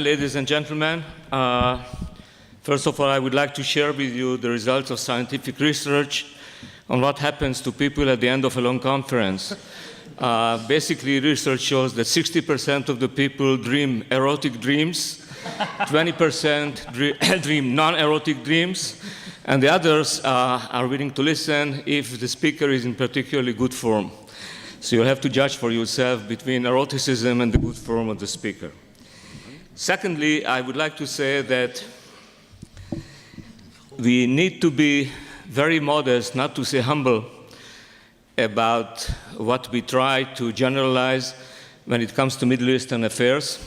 Ladies and gentlemen, first of all, I would like to share with you the results of scientific research on what happens to people at the end of a long conference. Basically, research shows that 60% of the people dream erotic dreams, 20% dream non-erotic dreams, and the others are willing to listen if the speaker is in particularly good form. So you have to judge for yourself between eroticism and the good form of the speaker. Secondly, I would like to say that we need to be very modest, not to say humble, about what we try to generalize when it comes to Middle Eastern affairs.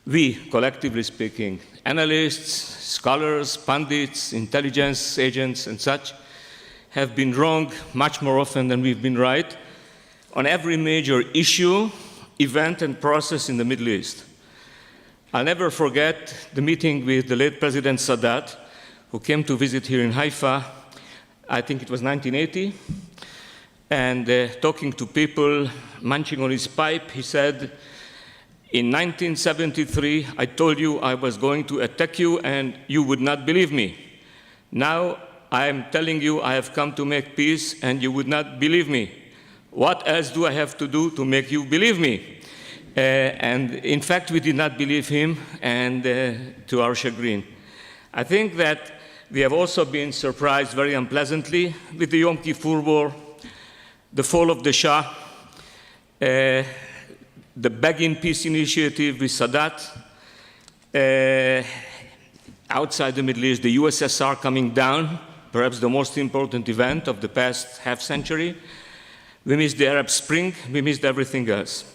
We, collectively speaking, analysts, scholars, pundits, intelligence agents, and such, have been wrong much more often than we've been right on every major issue, event, and process in the Middle East. I'll never forget the meeting with the late President Sadat, who came to visit here in Haifa, I think it was 1980, and talking to people, munching on his pipe, he said, in 1973, I told you I was going to attack you and you would not believe me. Now I am telling you I have come to make peace and you would not believe me. What else do I have to do to make you believe me? And in fact, we did not believe him, and to our chagrin. I think that we have also been surprised very unpleasantly with the Yom Kippur War, the fall of the Shah, the Begin Peace Initiative with Sadat, outside the Middle East, the USSR coming down, perhaps the most important event of the past half-century. We missed the Arab Spring, we missed everything else.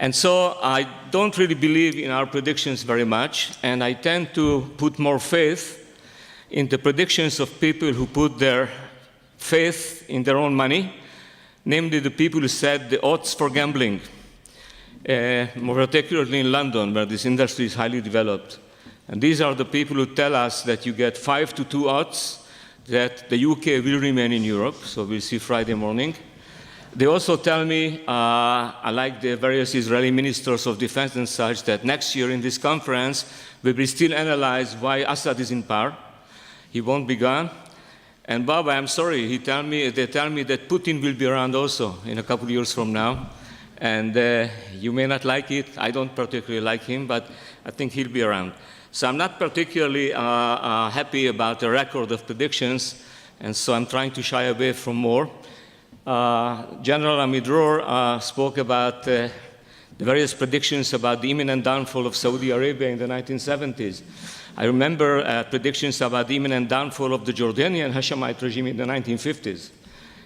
And so I don't really believe in our predictions very much, and I tend to put more faith in the predictions of people who put their faith in their own money, namely the people who set the odds for gambling, more particularly in London, where this industry is highly developed. And these are the people who tell us that you get 5 to 2 odds that the UK will remain in Europe, so we'll see Friday morning. They also tell me, like the various Israeli ministers of defense and such, that next year in this conference, we will still analyze why Assad is in power. He won't be gone. And Bob, I'm sorry, they tell me that Putin will be around also in a couple of years from now. And you may not like it. I don't particularly like him, but I think he'll be around. So I'm not particularly happy about the record of predictions, and so I'm trying to shy away from more. General Amidror spoke about the various predictions about the imminent downfall of Saudi Arabia in the 1970s. I remember predictions about the imminent downfall of the Jordanian Hashemite regime in the 1950s.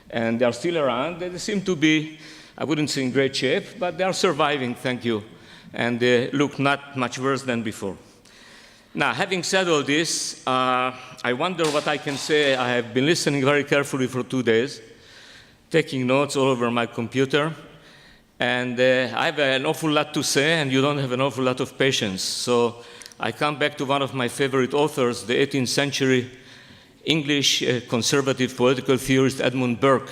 And they are still around. They seem to be, I wouldn't say in great shape, but they are surviving, thank you. And they look not much worse than before. Now, having said all this, I wonder what I can say. I have been listening very carefully for 2 days, taking notes all over my computer, and I have an awful lot to say, and you don't have an awful lot of patience. So I come back to one of my favorite authors, the 18th century English conservative political theorist Edmund Burke,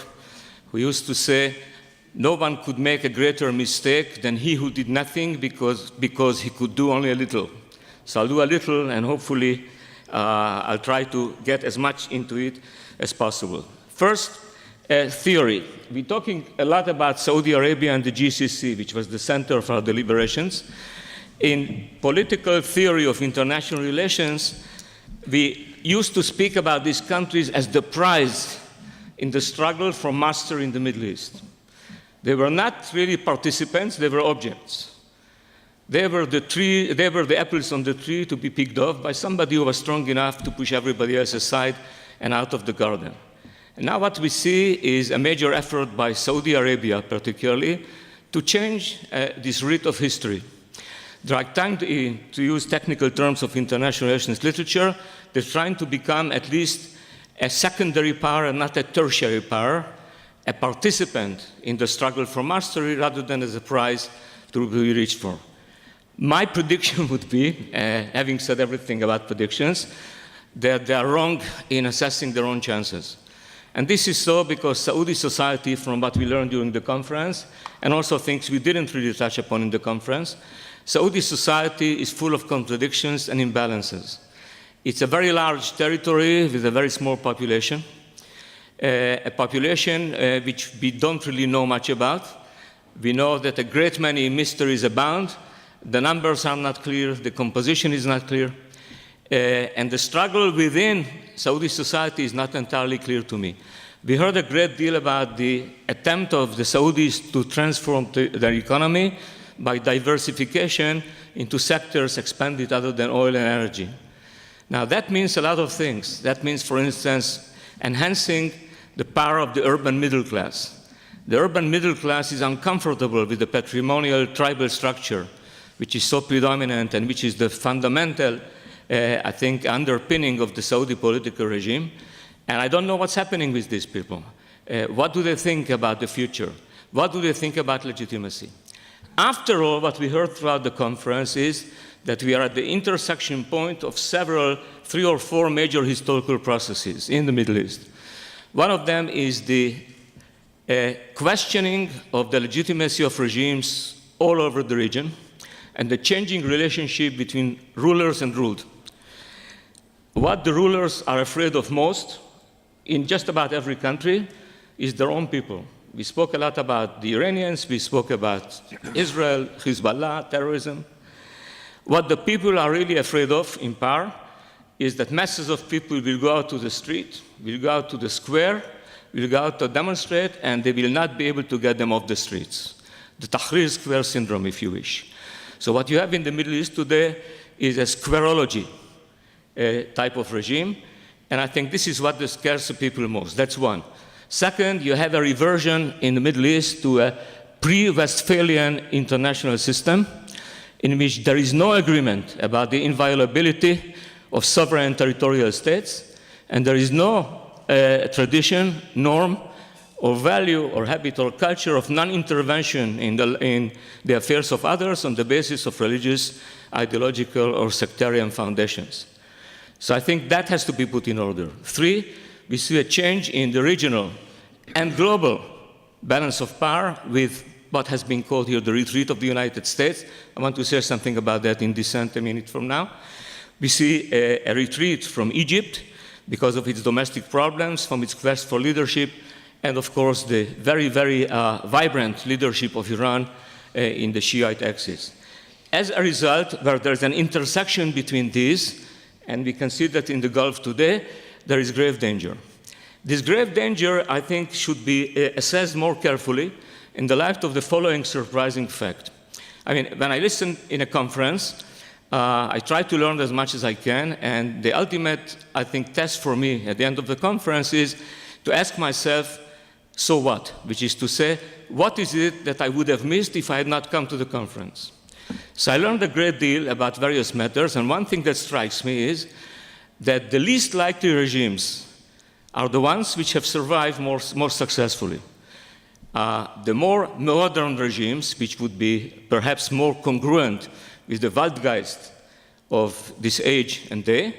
who used to say, no one could make a greater mistake than he who did nothing because he could do only a little. So I'll do a little, and hopefully I'll try to get as much into it as possible. First, theory. We're talking a lot about Saudi Arabia and the GCC, which was the center of our deliberations. In political theory of international relations, we used to speak about these countries as the prize in the struggle for mastery in the Middle East. They were not really participants, they were objects. They were the apples on the tree to be picked off by somebody who was strong enough to push everybody else aside and out of the garden. And now what we see is a major effort by Saudi Arabia, particularly, to change this rite of history. They're trying to use technical terms of international relations literature. They're trying to become at least a secondary power and not a tertiary power, a participant in the struggle for mastery rather than as a prize to be reached for. My prediction would be, having said everything about predictions, that they are wrong in assessing their own chances. And this is so because Saudi society, from what we learned during the conference, and also things we didn't really touch upon in the conference, Saudi society is full of contradictions and imbalances. It's a very large territory with a very small population, a population which we don't really know much about. We know that a great many mysteries abound. The numbers are not clear, the composition is not clear, and the struggle within Saudi society is not entirely clear to me. We heard a great deal about the attempt of the Saudis to transform their economy by diversification into sectors expanded other than oil and energy. Now, that means a lot of things. That means, for instance, enhancing the power of the urban middle class. The urban middle class is uncomfortable with the patrimonial tribal structure, which is so predominant and which is the fundamental, I think, underpinning of the Saudi political regime. And I don't know what's happening with these people. What do they think about the future? What do they think about legitimacy? After all, what we heard throughout the conference is that we are at the intersection point of three or four major historical processes in the Middle East. One of them is the questioning of the legitimacy of regimes all over the region and the changing relationship between rulers and ruled. What the rulers are afraid of most in just about every country is their own people. We spoke a lot about the Iranians, we spoke about Israel, Hezbollah, terrorism. What the people are really afraid of in power is that masses of people will go out to the street, will go out to the square, will go out to demonstrate, and they will not be able to get them off the streets. The Tahrir Square syndrome, if you wish. So what you have in the Middle East today is a squareology type of regime, and I think this is what scares the people most. That's one. Second, you have a reversion in the Middle East to a pre-Westphalian international system in which there is no agreement about the inviolability of sovereign territorial states, and there is no tradition, norm, or value, or habit, or culture of non-intervention in the affairs of others on the basis of religious, ideological, or sectarian foundations. So I think that has to be put in order. Three, we see a change in the regional and global balance of power with what has been called here the retreat of the United States. I want to say something about that in dissent a minute from now. We see a retreat from Egypt because of its domestic problems, from its quest for leadership, and of course the very, very vibrant leadership of Iran in the Shiite axis. As a result, where there's an intersection between these, and we can see that in the Gulf today, there is grave danger. This grave danger, I think, should be assessed more carefully in the light of the following surprising fact. I mean, when I listen in a conference, I try to learn as much as I can, and the ultimate, I think, test for me at the end of the conference is to ask myself, so what? Which is to say, what is it that I would have missed if I had not come to the conference? So I learned a great deal about various matters, and one thing that strikes me is that the least likely regimes are the ones which have survived more successfully. The more modern regimes, which would be perhaps more congruent with the Waldgeist of this age and day,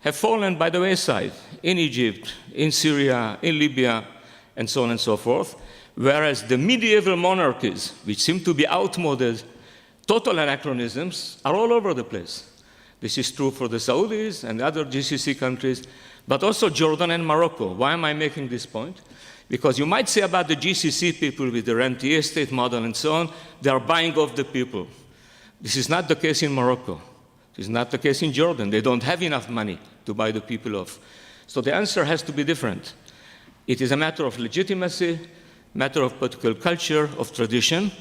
have fallen by the wayside in Egypt, in Syria, in Libya, and so on and so forth, whereas the medieval monarchies, which seem to be outmoded, total anachronisms, are all over the place. This is true for the Saudis and other GCC countries, but also Jordan and Morocco. Why am I making this point? Because you might say about the GCC people with the rentier state model and so on, they are buying off the people. This is not the case in Morocco. This is not the case in Jordan. They don't have enough money to buy the people off. So the answer has to be different. It is a matter of legitimacy, matter of political culture, of tradition,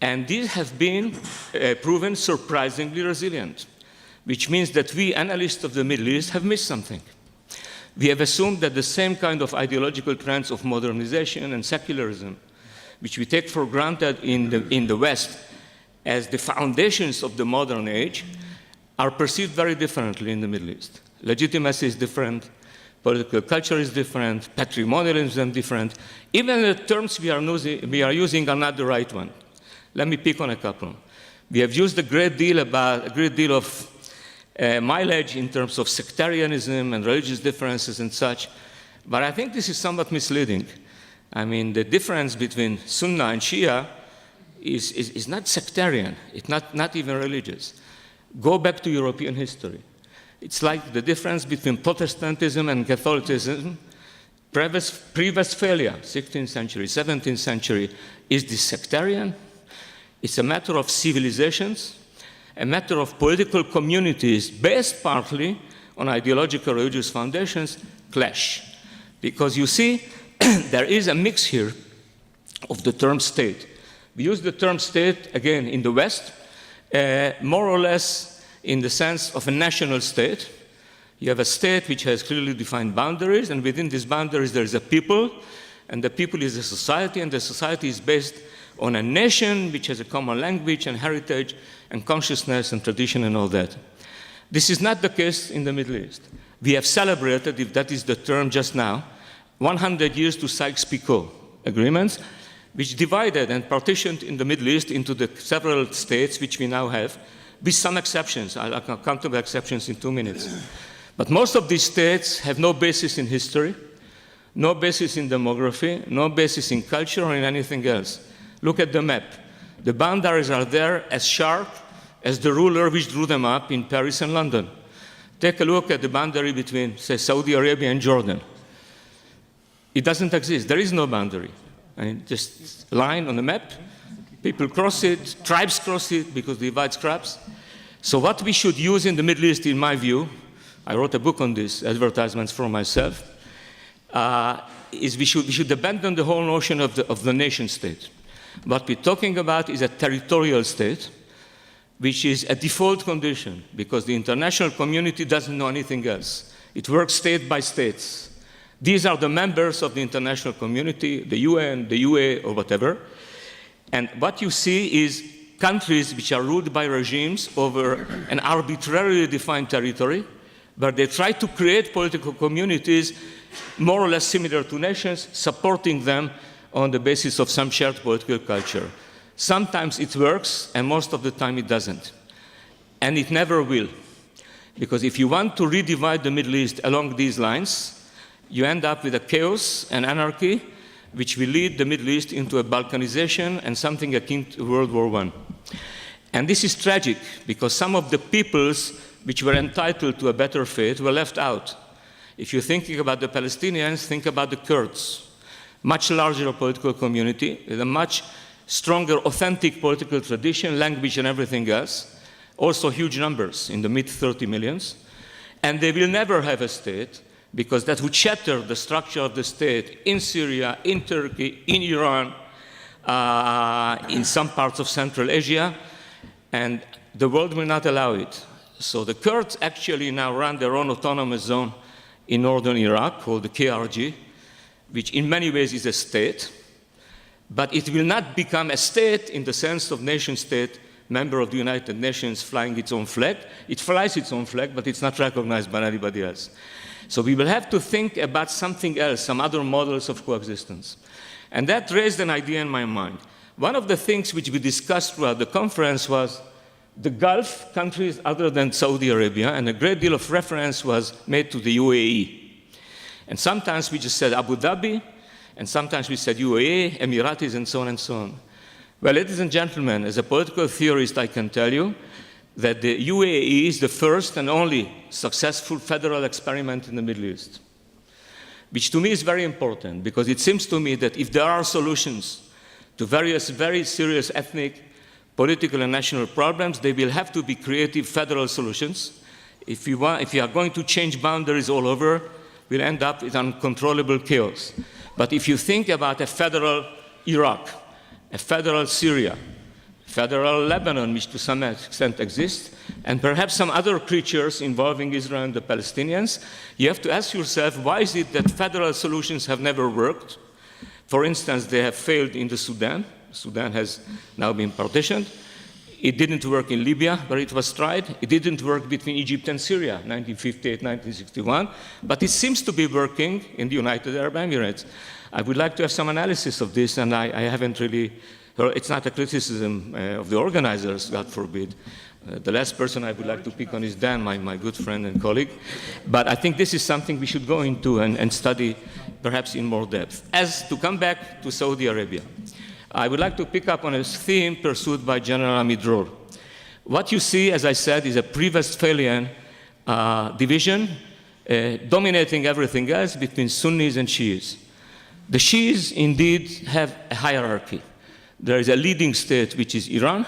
and these have been proven surprisingly resilient, which means that we analysts of the Middle East have missed something. We have assumed that the same kind of ideological trends of modernization and secularism, which we take for granted in the West as the foundations of the modern age, are perceived very differently in the Middle East. Legitimacy is different, political culture is different, patrimonialism is different. Even the terms we are using are not the right one. Let me pick on a couple. We have used a great deal of mileage in terms of sectarianism and religious differences and such. But I think this is somewhat misleading. I mean, the difference between Sunnah and Shia is not sectarian. It's not even religious. Go back to European history. It's like the difference between Protestantism and Catholicism. Pre-Westphalia, 16th century, 17th century, is this sectarian? It's a matter of civilizations, a matter of political communities based partly on ideological religious foundations clash. Because you see, there is a mix here of the term state. We use the term state, again, in the West, more or less in the sense of a national state. You have a state which has clearly defined boundaries, and within these boundaries there is a people, and the people is a society, and the society is based on a nation which has a common language and heritage and consciousness and tradition and all that. This is not the case in the Middle East. We have celebrated, if that is the term just now, 100 years to Sykes-Picot agreements, which divided and partitioned in the Middle East into the several states which we now have, with some exceptions. I'll come to the exceptions in 2 minutes. But most of these states have no basis in history, no basis in demography, no basis in culture or in anything else. Look at the map. The boundaries are there as sharp as the ruler which drew them up in Paris and London. Take a look at the boundary between, say, Saudi Arabia and Jordan. It doesn't exist. There is no boundary. I mean, just a line on the map. People cross it, tribes cross it because they divide scraps. So what we should use in the Middle East, in my view, I wrote a book on this, advertisements for myself, is we should abandon the whole notion of the nation state. What we're talking about is a territorial state, which is a default condition because the international community doesn't know anything else. It works state by states. These are the members of the international community, the UN, the UA, or whatever. And what you see is countries which are ruled by regimes over an arbitrarily defined territory, but they try to create political communities more or less similar to nations, supporting them on the basis of some shared political culture. Sometimes it works, and most of the time it doesn't. And it never will. Because if you want to redivide the Middle East along these lines, you end up with a chaos and anarchy, which will lead the Middle East into a Balkanization and something akin to World War I. And this is tragic, because some of the peoples which were entitled to a better fate were left out. If you're thinking about the Palestinians, think about the Kurds. Much larger political community, with a much stronger, authentic political tradition, language, and everything else. Also huge numbers, in the mid-30 millions. And they will never have a state, because that would shatter the structure of the state in Syria, in Turkey, in Iran, in some parts of Central Asia, and the world will not allow it. So the Kurds actually now run their own autonomous zone in northern Iraq, called the KRG, which in many ways is a state, but it will not become a state in the sense of nation-state, member of the United Nations flying its own flag. It flies its own flag, but it's not recognized by anybody else. So we will have to think about something else, some other models of coexistence. And that raised an idea in my mind. One of the things which we discussed throughout the conference was the Gulf countries other than Saudi Arabia, and a great deal of reference was made to the UAE. And sometimes we just said Abu Dhabi, and sometimes we said UAE, Emiratis, and so on and so on. Well, ladies and gentlemen, as a political theorist, I can tell you that the UAE is the first and only successful federal experiment in the Middle East, which to me is very important, because it seems to me that if there are solutions to various very serious ethnic, political, and national problems, they will have to be creative federal solutions. If you are going to change boundaries all over, we'll end up with uncontrollable chaos. But if you think about a federal Iraq, a federal Syria, federal Lebanon, which to some extent exists, and perhaps some other creatures involving Israel and the Palestinians, you have to ask yourself, why is it that federal solutions have never worked? For instance, they have failed in the Sudan. Sudan has now been partitioned. It didn't work in Libya, where it was tried. It didn't work between Egypt and Syria, 1958, 1961. But it seems to be working in the United Arab Emirates. I would like to have some analysis of this, and I haven't really, it's not a criticism of the organizers, God forbid, The last person I would like to pick on is Dan, my good friend and colleague. But I think this is something we should go into and study perhaps in more depth. As to come back to Saudi Arabia, I would like to pick up on a theme pursued by General Amidror. What you see, as I said, is a pre-Westphalian division dominating everything else between Sunnis and Shias. The Shias indeed have a hierarchy. There is a leading state, which is Iran.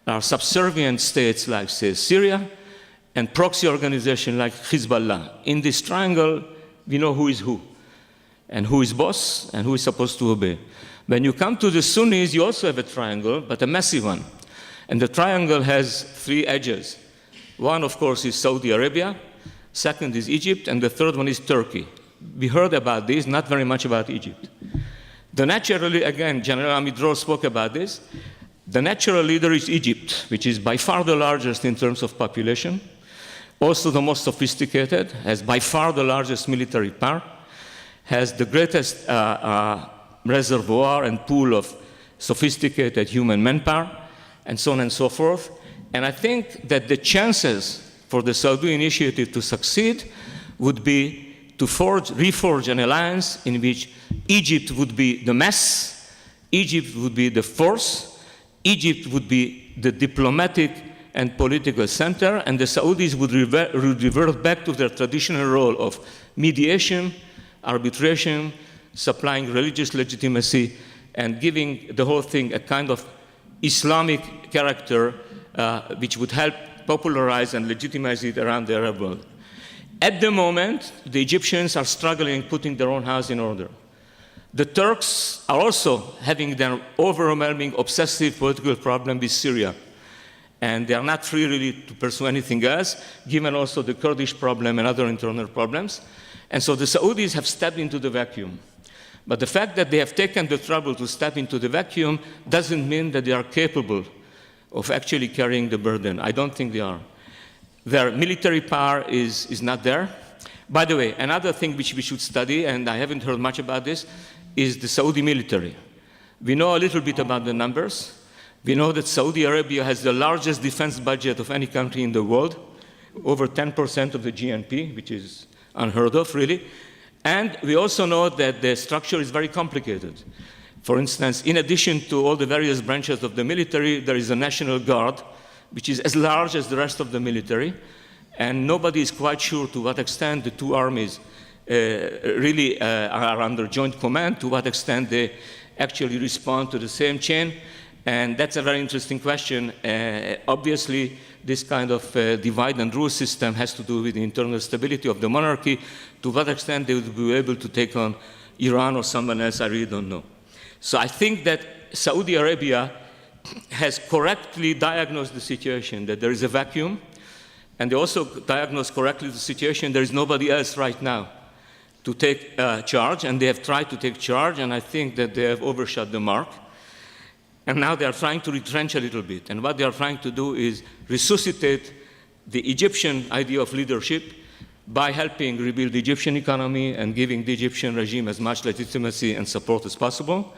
There are subservient states like, say, Syria, and proxy organizations like Hezbollah. In this triangle, we know who is who, and who is boss, and who is supposed to obey. When you come to the Sunnis, you also have a triangle, but a massive one. And the triangle has three edges. One, of course, is Saudi Arabia. Second is Egypt, and the third one is Turkey. We heard about this, not very much about Egypt. Naturally, again, General Amidror spoke about this. The natural leader is Egypt, which is by far the largest in terms of population, also the most sophisticated, has by far the largest military power, has the greatest reservoir and pool of sophisticated human manpower, and so on and so forth. And I think that the chances for the Saudi initiative to succeed would be to reforge an alliance in which Egypt would be the mass, Egypt would be the force, Egypt would be the diplomatic and political center, and the Saudis would revert back to their traditional role of mediation, arbitration, supplying religious legitimacy, and giving the whole thing a kind of Islamic character which would help popularize and legitimize it around the Arab world. At the moment, the Egyptians are struggling putting their own house in order. The Turks are also having their overwhelming, obsessive political problem with Syria. And they are not free really to pursue anything else, given also the Kurdish problem and other internal problems. And so the Saudis have stepped into the vacuum. But the fact that they have taken the trouble to step into the vacuum doesn't mean that they are capable of actually carrying the burden. I don't think they are. Their military power is not there. By the way, another thing which we should study, and I haven't heard much about this, is the Saudi military. We know a little bit about the numbers. We know that Saudi Arabia has the largest defense budget of any country in the world, over 10% of the GNP, which is unheard of, really. And we also know that the structure is very complicated. For instance, in addition to all the various branches of the military, there is a National Guard, which is as large as the rest of the military, and nobody is quite sure to what extent the two armies really are under joint command, to what extent they actually respond to the same chain. And that's a very interesting question. Obviously, this kind of divide and rule system has to do with the internal stability of the monarchy. To what extent they would be able to take on Iran or someone else, I really don't know. So I think that Saudi Arabia has correctly diagnosed the situation, that there is a vacuum, and they also diagnosed correctly the situation there is nobody else right now to take charge, and they have tried to take charge, and I think that they have overshot the mark. And now they are trying to retrench a little bit. And what they are trying to do is resuscitate the Egyptian idea of leadership by helping rebuild the Egyptian economy and giving the Egyptian regime as much legitimacy and support as possible,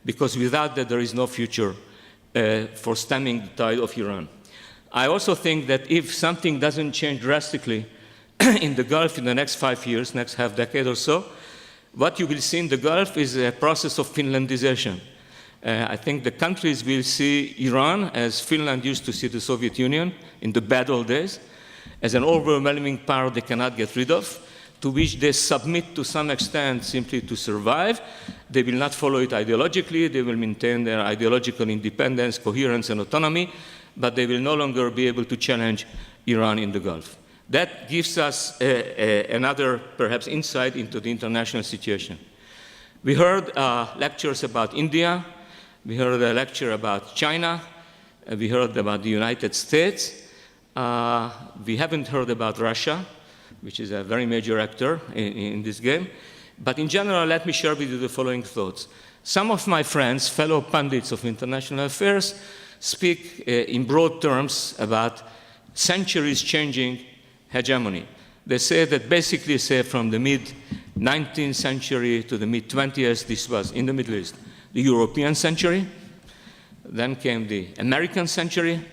because without that there is no future for stemming the tide of Iran. I also think that if something doesn't change drastically in the Gulf in the next 5 years, next half decade or so, what you will see in the Gulf is a process of Finlandization. I think the countries will see Iran, as Finland used to see the Soviet Union in the bad old days, as an overwhelming power they cannot get rid of, to which they submit to some extent simply to survive. They will not follow it ideologically. They will maintain their ideological independence, coherence, and autonomy, but they will no longer be able to challenge Iran in the Gulf. That gives us another, perhaps, insight into the international situation. We heard lectures about India. We heard a lecture about China. We heard about the United States. We haven't heard about Russia, which is a very major actor in this game. But in general, let me share with you the following thoughts. Some of my friends, fellow pundits of international affairs, speak in broad terms about centuries changing hegemony. They say that basically, say, from the mid-19th century to the mid-20th, this was in the Middle East, the European century, then came the American century,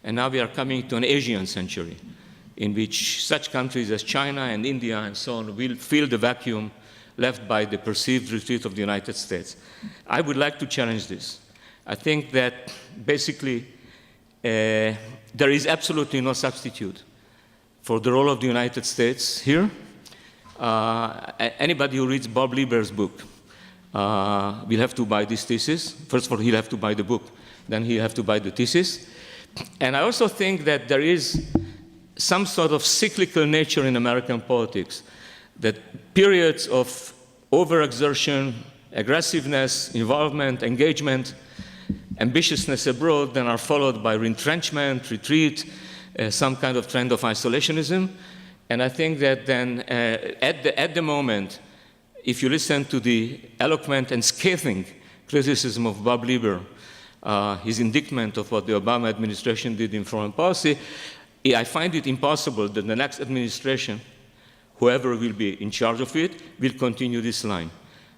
And now we are coming to an Asian century in which such countries as China and India and so on will fill the vacuum left by the perceived retreat of the United States. I would like to challenge this. I think that basically there is absolutely no substitute for the role of the United States here. Anybody who reads Bob Lieber's book will have to buy this thesis. First of all, he'll have to buy the book. Then he'll have to buy the thesis. And I also think that there is some sort of cyclical nature in American politics, that periods of overexertion, aggressiveness, involvement, engagement, ambitiousness abroad then are followed by retrenchment, retreat, some kind of trend of isolationism. And I think that then at the moment, if you listen to the eloquent and scathing criticism of Bob Lieber, his indictment of what the Obama administration did in foreign policy, I find it impossible that the next administration, whoever will be in charge of it, will continue this line.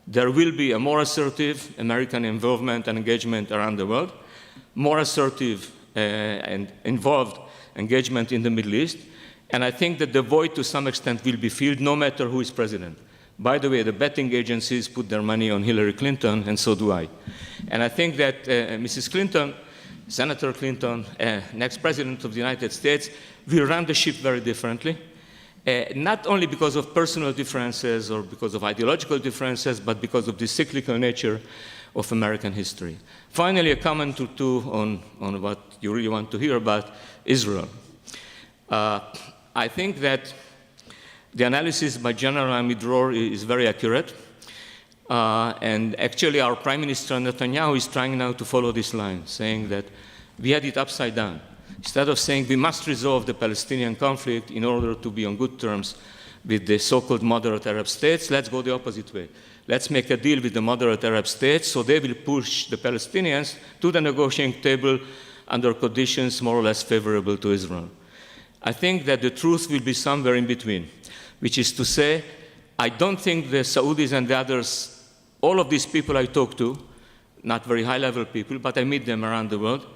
There will be a more assertive American involvement and engagement around the world, more assertive and involved engagement in the Middle East, and I think that the void to some extent will be filled no matter who is president. By the way, the betting agencies put their money on Hillary Clinton, and so do I. And I think that Mrs. Clinton, Senator Clinton, next president of the United States, will run the ship very differently. Not only because of personal differences or because of ideological differences, but because of the cyclical nature of American history. Finally, a comment or two on what you really want to hear about Israel. I think that the analysis by General Amidror is very accurate. And actually, our Prime Minister Netanyahu is trying now to follow this line, saying that we had it upside down. Instead of saying we must resolve the Palestinian conflict in order to be on good terms with the so-called moderate Arab states, let's go the opposite way. Let's make a deal with the moderate Arab states so they will push the Palestinians to the negotiating table under conditions more or less favorable to Israel. I think that the truth will be somewhere in between, which is to say, I don't think the Saudis and the others, all of these people I talk to, not very high-level people, but I meet them around the world,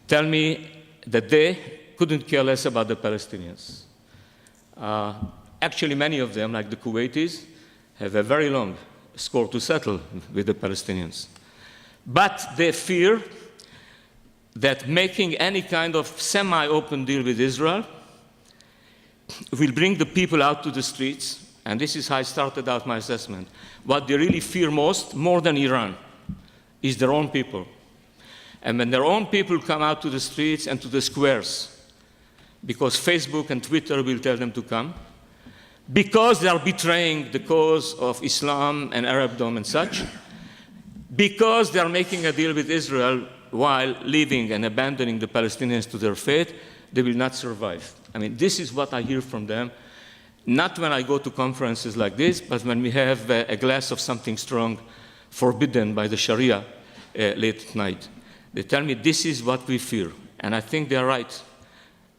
tell me that they couldn't care less about the Palestinians. Actually, many of them, like the Kuwaitis, have a very long score to settle with the Palestinians. But they fear that making any kind of semi-open deal with Israel will bring the people out to the streets, and this is how I started out my assessment. What they really fear most, more than Iran, is their own people. And when their own people come out to the streets and to the squares, because Facebook and Twitter will tell them to come, because they are betraying the cause of Islam and Arabdom and such, because they are making a deal with Israel while leaving and abandoning the Palestinians to their fate, they will not survive. I mean, this is what I hear from them, not when I go to conferences like this, but when we have a glass of something strong forbidden by the Sharia late at night. They tell me this is what we fear, and I think they're right.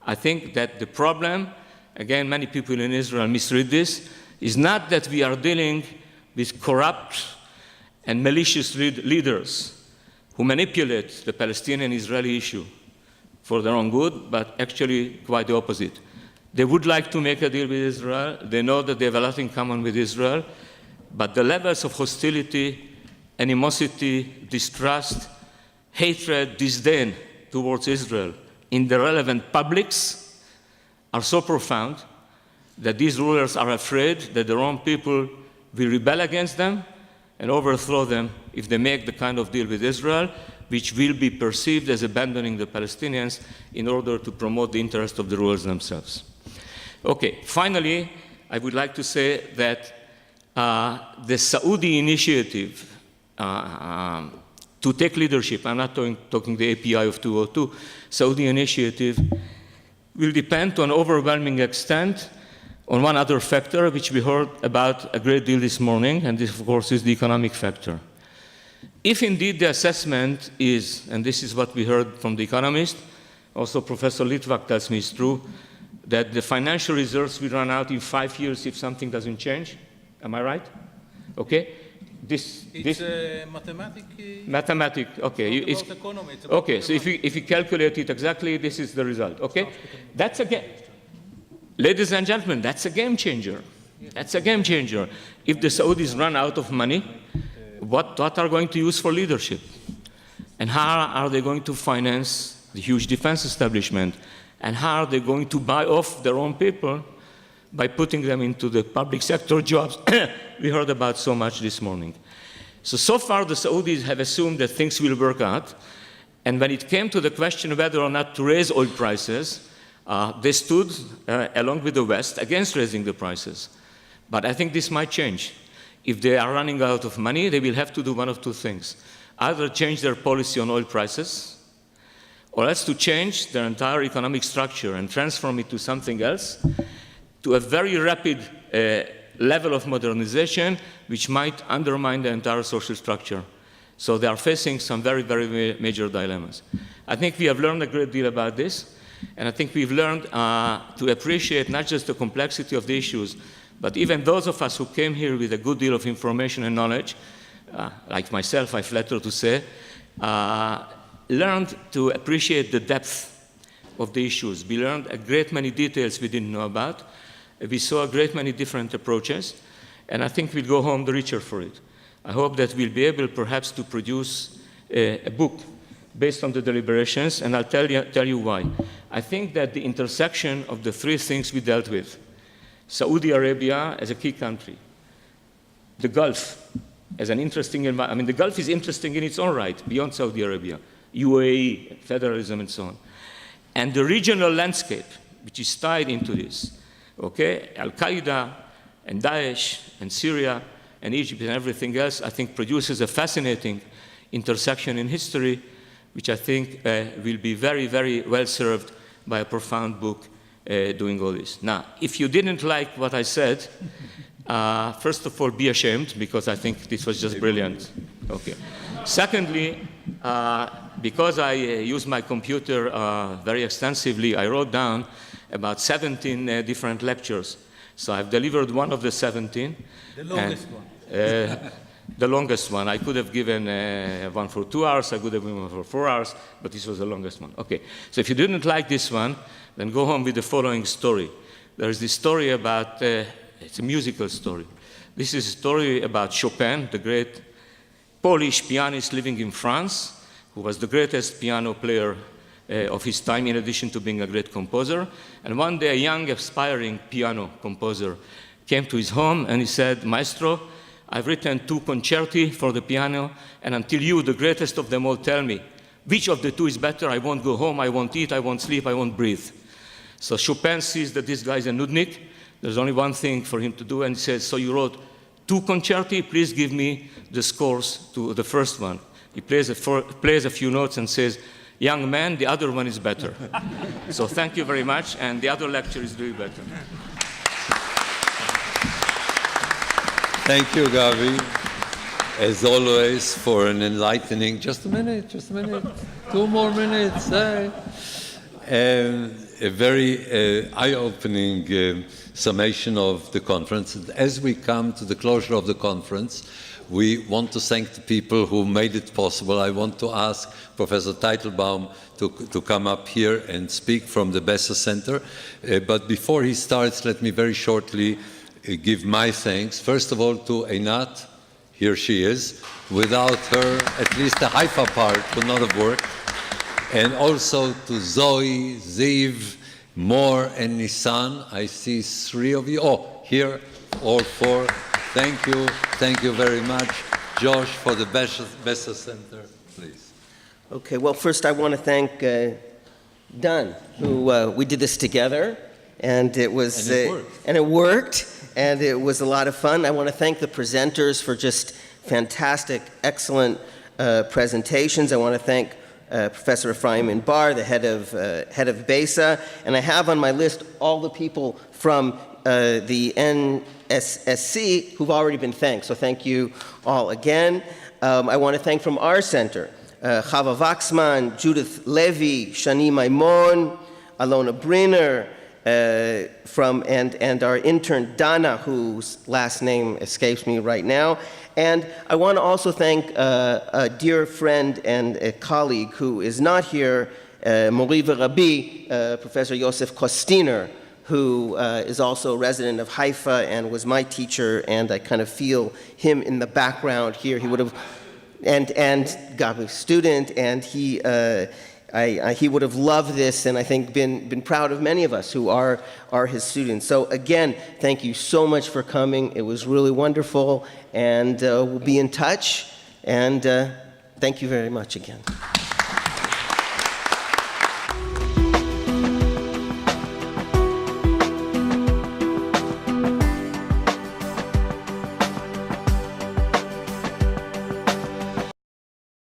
I think that the problem, again, many people in Israel misread this, is not that we are dealing with corrupt and malicious leaders who manipulate the Palestinian-Israeli issue for their own good, but actually quite the opposite. They would like to make a deal with Israel. They know that they have a lot in common with Israel, but the levels of hostility, animosity, distrust, hatred, disdain towards Israel in the relevant publics are so profound that these rulers are afraid that their own people will rebel against them and overthrow them if they make the kind of deal with Israel, which will be perceived as abandoning the Palestinians in order to promote the interest of the rulers themselves. Okay, finally, I would like to say that the Saudi initiative to take leadership, I'm not talking the API of 202, Saudi initiative will depend to an overwhelming extent on one other factor, which we heard about a great deal this morning, and this, of course, is the economic factor. If indeed the assessment is, and this is what we heard from The Economist, also Professor Litvak tells me it's true, that the financial reserves will run out in 5 years if something doesn't change. Am I right? Okay? It's mathematic. Mathematic, okay. It's about economy. It's about Okay, so if you calculate it exactly, this is the result, okay? That's a game. Ladies and gentlemen, that's a game changer. That's a game changer. If the Saudis run out of money, what are going to use for leadership? And how are they going to finance the huge defense establishment? And how are they going to buy off their own people by putting them into the public sector jobs we heard about so much this morning? So far the Saudis have assumed that things will work out. And when it came to the question whether or not to raise oil prices, they stood, along with the West, against raising the prices. But I think this might change. If they are running out of money, they will have to do one of two things. Either change their policy on oil prices, or else to change their entire economic structure and transform it to something else, to a very rapid level of modernization, which might undermine the entire social structure. So they are facing some very, very major dilemmas. I think we have learned a great deal about this, and I think we've learned to appreciate not just the complexity of the issues, but even those of us who came here with a good deal of information and knowledge, like myself, I flatter to say, learned to appreciate the depth of the issues. We learned a great many details we didn't know about. We saw a great many different approaches, and I think we'll go home the richer for it. I hope that we'll be able perhaps to produce a book based on the deliberations, and I'll tell you why. I think that the intersection of the three things we dealt with, Saudi Arabia as a key country, the Gulf as an interesting environment. I mean, the Gulf is interesting in its own right, beyond Saudi Arabia, UAE, federalism, and so on. And the regional landscape, which is tied into this, okay? Al-Qaeda and Daesh and Syria and Egypt and everything else, I think produces a fascinating intersection in history, which I think will be very, very well served by a profound book doing all this. Now, if you didn't like what I said, first of all, be ashamed, because I think this was just brilliant. Okay. Secondly, because I use my computer very extensively, I wrote down about 17 different lectures. So I've delivered one of the 17. The longest one. The longest one. I could have given one for 2 hours, I could have given one for 4 hours, but this was the longest one. Okay, so if you didn't like this one, then go home with the following story. There is this story about, it's a musical story. This is a story about Chopin, the great Polish pianist living in France, who was the greatest piano player of his time, in addition to being a great composer. And one day, a young, aspiring piano composer came to his home and he said, "Maestro, I've written 2 concerti for the piano, and until you, the greatest of them all, tell me, which of the 2 is better? I won't go home, I won't eat, I won't sleep, I won't breathe." So Chopin sees that this guy is a nudnik. There's only one thing for him to do, and he says, "So you wrote 2 concerti, please give me the scores to the first one." He plays a few notes and says, "Young man, the other one is better." So thank you very much, and the other lecture is doing better. Thank you, Gavi, as always, for an enlightening, just a minute, 2 more minutes. A very eye-opening summation of the conference. As we come to the closure of the conference, we want to thank the people who made it possible. I want to ask Professor Teitelbaum to come up here and speak from the Besser Center. But before he starts, let me very shortly give my thanks, first of all, to Einat. Here she is. Without her, at least the Haifa part would not have worked. And also to Zoe, Ziv, Mor, and Nissan. I see 3 of you. Oh, here, all 4. Thank you very much. Josh, for the Besser Center, please. Okay, well, first I want to thank Dan, who we did this together, and it was and it worked. And it was a lot of fun. I want to thank the presenters for just fantastic, excellent presentations. I want to thank Professor Ephraim Inbar, the head of BESA, and I have on my list all the people from the NSSC who've already been thanked. So thank you all again. I want to thank from our center, Chava Waxman, Judith Levy, Shani Maimon, Alona Brinner, and our intern Dana, whose last name escapes me right now. And I want to also thank a dear friend and a colleague who is not here, Mori Rabbi, Professor Yosef Kostiner, who is also a resident of Haifa and was my teacher, and I kind of feel him in the background here. He would have, and Gabi, student, and he would have loved this, and I think been proud of many of us who are his students. So again, thank you so much for coming. It was really wonderful, and we'll be in touch. And thank you very much again.